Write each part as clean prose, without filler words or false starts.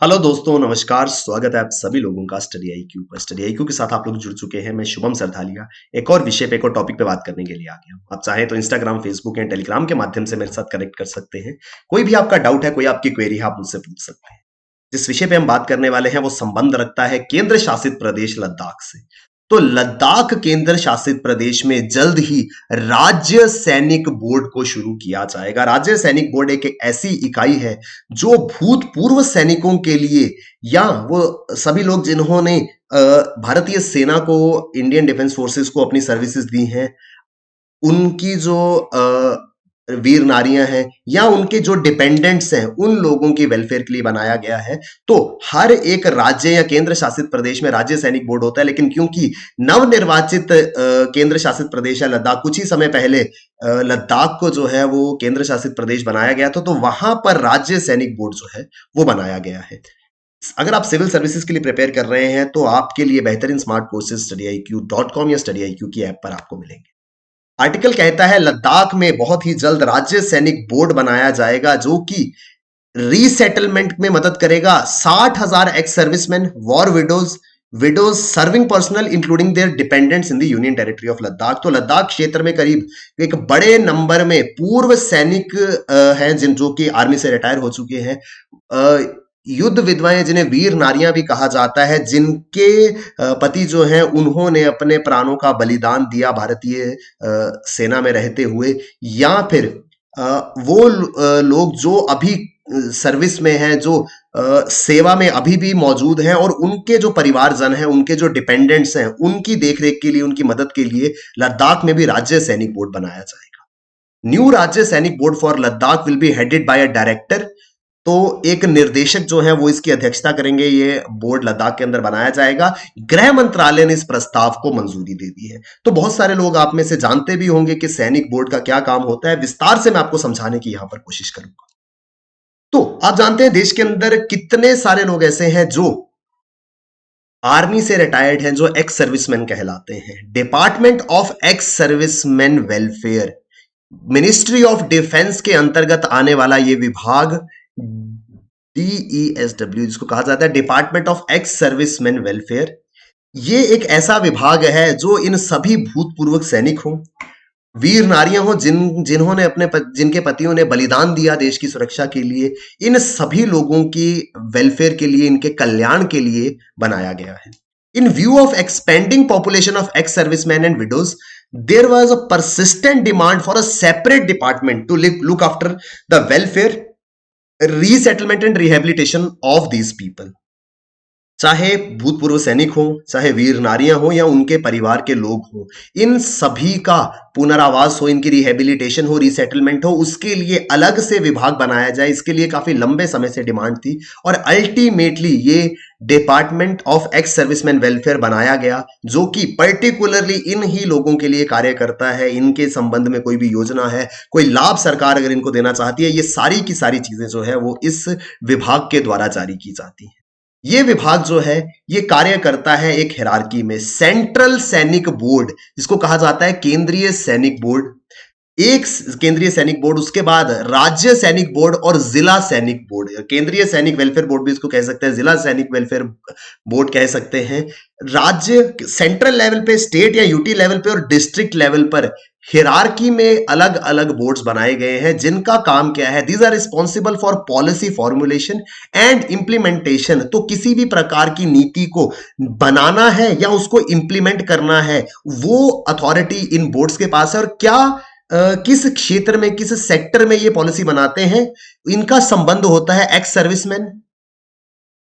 Hello दोस्तों, नमस्कार। स्वागत है आप सभी लोगों का स्टडी आईक्यू पर। स्टडी आईक्यू के साथ आप लोग जुड़ चुके हैं। मैं शुभम सरधालिया एक और विषय पे, एक और टॉपिक पे बात करने के लिए आ गया हूँ। आप चाहें तो इंस्टाग्राम, फेसबुक या टेलीग्राम के माध्यम से मेरे साथ कनेक्ट कर सकते हैं। कोई भी आपका डाउट है, कोई आपकी क्वेरी है, आप मुझसे पूछ सकते हैं। जिस विषय पे हम बात करने वाले हैं वो संबंध रखता है केंद्र शासित प्रदेश लद्दाख से। तो लद्दाख केंद्र शासित प्रदेश में जल्द ही राज्य सैनिक बोर्ड को शुरू किया जाएगा। राज्य सैनिक बोर्ड एक ऐसी इकाई है जो भूतपूर्व सैनिकों के लिए, या वो सभी लोग जिन्होंने भारतीय सेना को, इंडियन डिफेंस फोर्सेस को अपनी सर्विसेज दी हैं, उनकी जो वीर नारियां हैं या उनके जो डिपेंडेंट्स हैं, उन लोगों की वेलफेयर के लिए बनाया गया है। तो हर एक राज्य या केंद्र शासित प्रदेश में राज्य सैनिक बोर्ड होता है, लेकिन क्योंकि नवनिर्वाचित केंद्र शासित प्रदेश है लद्दाख, कुछ ही समय पहले लद्दाख को जो है वो केंद्र शासित प्रदेश बनाया गया था, तो वहां पर राज्य सैनिक बोर्ड जो है वो बनाया गया है। अगर आप सिविल सर्विसेज के लिए प्रिपेयर कर रहे हैं तो आपके लिए बेहतरीन स्मार्ट कोर्सेज studyIQ.com या studyIQ की ऐप पर आपको मिलेंगे। आर्टिकल कहता है लद्दाख में बहुत ही जल्द राज्य सैनिक बोर्ड बनाया जाएगा जो कि रीसेटलमेंट में मदद करेगा। 60,000 ex serviceman, war widows serving personal including there dependents in the union territory of Ladakh. तो लद्दाख क्षेत्र में करीब एक बड़े नंबर में पूर्व सैनिक हैं जिन जो कि आर्मी से रिटायर हो चुके हैं, युद्ध विधवाएं जिन्हें वीर नारियां भी कहा जाता है, जिनके पति जो हैं उन्होंने अपने प्राणों का बलिदान दिया भारतीय सेना में रहते हुए, या फिर वो लोग जो अभी सर्विस में हैं, जो सेवा में अभी भी मौजूद हैं, और उनके जो परिवारजन हैं, उनके जो डिपेंडेंट्स हैं, उनकी देखरेख के लिए, उनकी मदद के लिए लद्दाख में भी राज्य सैनिक बोर्ड बनाया जाएगा। न्यू राज्य सैनिक board for Ladakh will be headed by a director. तो एक निर्देशक जो है वो इसकी अध्यक्षता करेंगे। ये बोर्ड लद्दाख के अंदर बनाया जाएगा। गृह मंत्रालय ने इस प्रस्ताव को मंजूरी दे दी है। तो बहुत सारे लोग आप में से जानते भी होंगे कि सैनिक बोर्ड का क्या काम होता है। विस्तार से मैं आपको समझाने की यहां पर कोशिश करूंगा। तो आप जानते हैं देश के अंदर कितने सारे लोग ऐसे हैं जो आर्मी से रिटायर्ड हैं, जो एक्स सर्विसमैन कहलाते हैं। Department of ex serviceman welfare, ministry of defence के अंतर्गत आने वाला ये विभाग DESW जिसको कहा जाता है department of ex serviceman welfare, ये एक ऐसा विभाग है जो इन सभी भूतपूर्व सैनिक हों, वीर नारियां हों, जिन्होंने जिनके पतियों ने बलिदान दिया देश की सुरक्षा के लिए, इन सभी लोगों की वेलफेयर के लिए, इनके कल्याण के लिए बनाया गया है। इन view of expanding population of ex serviceman and widows, there was a persistent demand for a separate department to look after the welfare, resettlement and rehabilitation of these people। चाहे भूतपूर्व सैनिक हो, चाहे वीर नारियां हो, या उनके परिवार के लोग हो, इन सभी का पुनरावास हो, इनकी रिहेबिलिटेशन हो, रीसेटलमेंट हो, उसके लिए अलग से विभाग बनाया जाए। इसके लिए काफी लंबे समय से डिमांड थी और अल्टीमेटली ये department of ex serviceman welfare बनाया गया, जो कि पर्टिकुलरली इन ही लोगों के लिए कार्य करता है। इनके संबंध में कोई भी योजना है, कोई लाभ सरकार अगर इनको देना चाहती है, ये सारी की सारी चीजें जो है वो इस विभाग के द्वारा जारी की जाती है। ये विभाग जो है ये कार्य करता है एक हिरार्की में। सेंट्रल सैनिक बोर्ड जिसको कहा जाता है केंद्रीय सैनिक बोर्ड, एक केंद्रीय सैनिक बोर्ड, उसके बाद राज्य सैनिक बोर्ड और जिला सैनिक बोर्ड। केंद्रीय सैनिक वेलफेयर बोर्ड भी इसको कह सकते हैं, जिला सैनिक वेलफेयर बोर्ड कह सकते हैं। राज्य सेंट्रल लेवल पे, स्टेट या यूटी लेवल पे और डिस्ट्रिक्ट लेवल पर हिरार्की में अलग अलग बोर्ड्स बनाए गए हैं, जिनका काम क्या है, these are responsible for policy formulation and implementation. तो किसी भी प्रकार की नीति को बनाना है या उसको इंप्लीमेंट करना है, वो अथॉरिटी इन बोर्ड्स के पास है। और क्या किस क्षेत्र में, किस सेक्टर में ये पॉलिसी बनाते हैं, इनका संबंध होता है एक्स सर्विसमैन,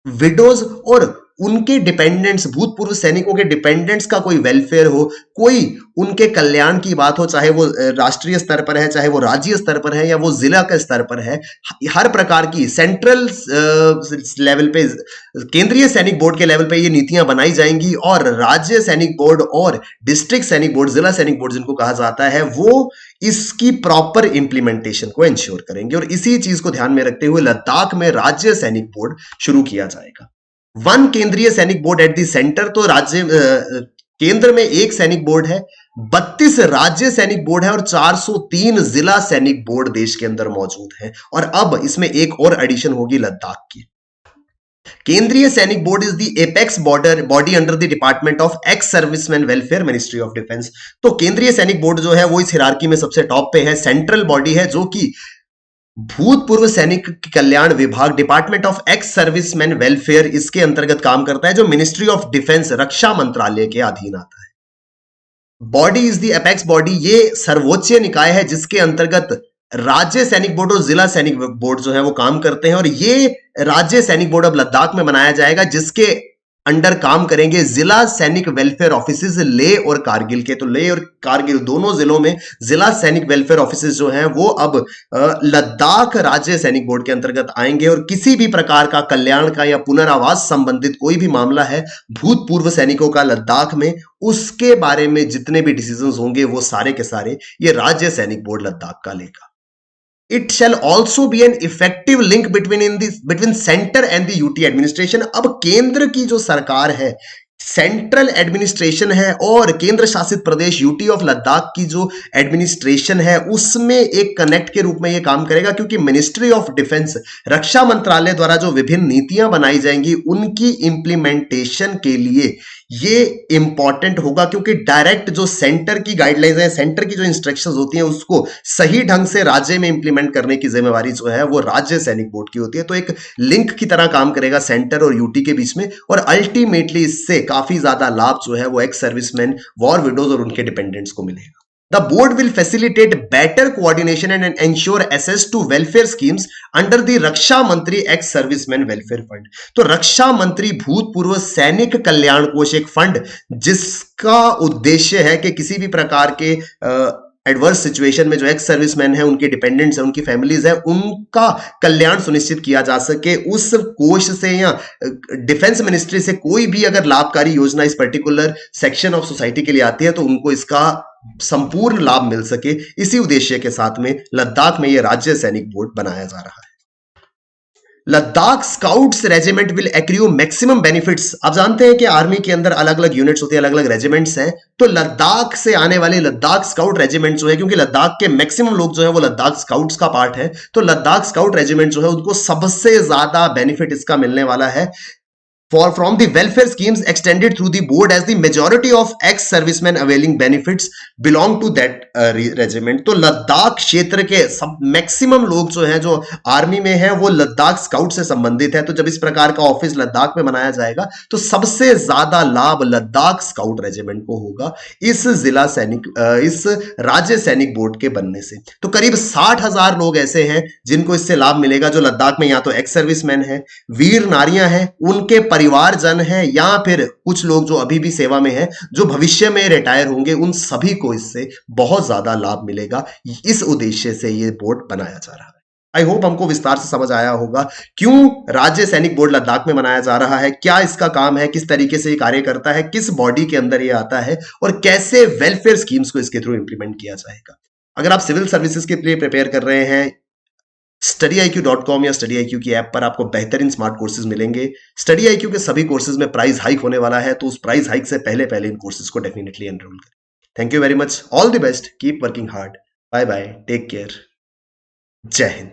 विडोज और उनके डिपेंडेंट्स, भूतपूर्व सैनिकों के डिपेंडेंट्स का कोई वेलफेयर हो, कोई उनके कल्याण की बात हो, चाहे वो राष्ट्रीय स्तर पर है, चाहे वो राज्य स्तर पर है, या वो जिला के स्तर पर है। हर प्रकार की सेंट्रल लेवल पे, केंद्रीय सैनिक बोर्ड के लेवल पे ये नीतियां बनाई जाएंगी, और राज्य सैनिक बोर्ड और डिस्ट्रिक्ट सैनिक बोर्ड, जिला सैनिक बोर्ड जिनको कहा जाता है, वो इसकी प्रॉपर इंप्लीमेंटेशन को इंश्योर करेंगे। और इसी चीज को ध्यान में रखते हुए लद्दाख में राज्य सैनिक बोर्ड शुरू किया जाएगा। वन केंद्रीय सैनिक बोर्ड एट द सेंटर, तो राज्य केंद्र में एक सैनिक बोर्ड है, 32 राज्य सैनिक बोर्ड है और 403 जिला सैनिक बोर्ड देश के अंदर मौजूद है। और अब इसमें एक और एडिशन होगी लद्दाख की। केंद्रीय सैनिक board is the apex border body under the department of ex serviceman welfare ministry of defence. तो केंद्रीय सैनिक बोर्ड जो है वो इस हिरार्की में सबसे टॉप पे है, सेंट्रल बॉडी है जो कि भूतपूर्व सैनिक कल्याण विभाग department of ex serviceman welfare इसके अंतर्गत काम करता है, जो मिनिस्ट्री ऑफ डिफेंस रक्षा मंत्रालय के अधीन आता है। Body is the apex body, ये सर्वोच्च निकाय है जिसके अंतर्गत राज्य सैनिक बोर्ड और जिला सैनिक बोर्ड जो है वो काम करते हैं, और ये राज्य सैनिक बोर्ड अब लद्दाख में बनाया जाएगा जिसके अंडर काम करेंगे जिला सैनिक वेलफेयर ऑफिसेज लेह और कारगिल के। तो लेह और कारगिल दोनों जिलों में जिला सैनिक वेलफेयर ऑफिसेज जो हैं वो अब लद्दाख राज्य सैनिक बोर्ड के अंतर्गत आएंगे, और किसी भी प्रकार का कल्याण का या पुनर्वास संबंधित कोई भी मामला है भूतपूर्व सैनिकों का लद्दाख में, उसके बारे में जितने भी डिसीजंस होंगे वो सारे के सारे ये राज्य सैनिक बोर्ड लद्दाख का लेगा। It shall also be an effective link between center and the UT administration। अब केंद्र की जो सरकार है, सेंट्रल एडमिनिस्ट्रेशन है, और केंद्र शासित प्रदेश यूटी ऑफ लद्दाख की जो एडमिनिस्ट्रेशन है उसमें एक कनेक्ट के रूप में ये काम करेगा, क्योंकि मिनिस्ट्री ऑफ डिफेंस रक्षा मंत्रालय द्वारा जो विभिन्न नीतियां बनाई जाएंगी उनकी इंप्लीमेंटेशन के लिए ये इंपॉर्टेंट होगा, क्योंकि डायरेक्ट जो सेंटर की गाइडलाइंस है, सेंटर की जो इंस्ट्रक्शंस होती हैं उसको सही ढंग से राज्य में इंप्लीमेंट करने की जिम्मेवारी जो है वो राज्य सैनिक बोर्ड की होती है। तो एक लिंक की तरह काम करेगा सेंटर और यूटी के बीच में, और अल्टीमेटली इससे काफी ज्यादा लाभ जो है वो एक्स सर्विसमैन, वॉर विडोज और उनके डिपेंडेंट्स को मिलेगा। The board will facilitate better coordination and ensure access to welfare schemes under the रक्षा मंत्री एक्स सर्विसमैन वेलफेयर फंड। तो रक्षा मंत्री भूतपूर्व सैनिक कल्याण कोष एक फंड जिसका उद्देश्य है कि किसी भी प्रकार के एडवर्स सिचुएशन में जो एक्स सर्विसमैन है, उनके डिपेंडेंट्स है, उनकी फैमिलीज है, उनका कल्याण सुनिश्चित किया जा सके। उस कोष से या डिफेंस मिनिस्ट्री से कोई भी अगर लाभकारी योजना इस पर्टिकुलर सेक्शन ऑफ सोसाइटी के लिए आती है तो उनको इसका संपूर्ण लाभ मिल सके, इसी उद्देश्य के साथ में लद्दाख में यह राज्य सैनिक बोर्ड बनाया जा रहा है। Ladakh scouts regiment will accrue maximum benefits. आप जानते हैं कि आर्मी के अंदर अलग अलग यूनिट्स होती है, अलग अलग रेजिमेंट्स हैं, तो लद्दाख से आने वाले लद्दाख स्काउट रेजिमेंट जो है, क्योंकि लद्दाख के मैक्सिमम लोग जो है वो लद्दाख स्काउट्स का पार्ट है, तो लद्दाख स्काउट रेजिमेंट जो है उनको सबसे ज्यादा बेनिफिट इसका मिलने वाला है from the welfare schemes extended through the board, as the majority of ex-servicemen availing benefits belong to that regiment। तो लद्दाख क्षेत्र के सब मैक्सिमम लोग जो हैं जो आर्मी में हैं वो लद्दाख स्काउट से संबंधित है। तो जब इस प्रकार का ऑफिस लद्दाख में बनाया जाएगा तो सबसे ज्यादा लाभ लद्दाख स्काउट रेजिमेंट को होगा इस जिला सैनिक इस राज्य सैनिक बोर्ड के बनने से। तो करीब 60,000 लोग ऐसे हैं जिनको इससे लाभ मिलेगा, जो लद्दाख में या तो एक्स सर्विसमैन है, वीर नारियां हैं, उनके परिवारजन है, या फिर कुछ लोग जो अभी भी सेवा में हैं, जो भविष्य में रिटायर होंगे, उन सभी को इससे बहुत ज्यादा लाभ मिलेगा। इस उद्देश्य से ये बोर्ड बनाया जा रहा है। आई होप हमको विस्तार से समझ आया होगा क्यों राज्य सैनिक बोर्ड लद्दाख में बनाया जा रहा है, क्या इसका काम है, किस तरीके से ये कार्य करता है, किस बॉडी के अंदर ये आता है, और कैसे वेलफेयर स्कीम्स को इसके थ्रू इंप्लीमेंट किया जाएगा। अगर आप सिविल सर्विसेज के लिए प्रिपेयर कर रहे हैं, StudyIQ.com या StudyIQ की ऐप पर आपको बेहतरीन स्मार्ट कोर्सेज मिलेंगे। StudyIQ के सभी कोर्सेज में प्राइस हाइक होने वाला है, तो उस प्राइस हाइक से पहले इन कोर्सेज को डेफिनेटली एनरोल करें। Thank you very much, all the best, keep working hard, bye bye, take care, जय हिंद।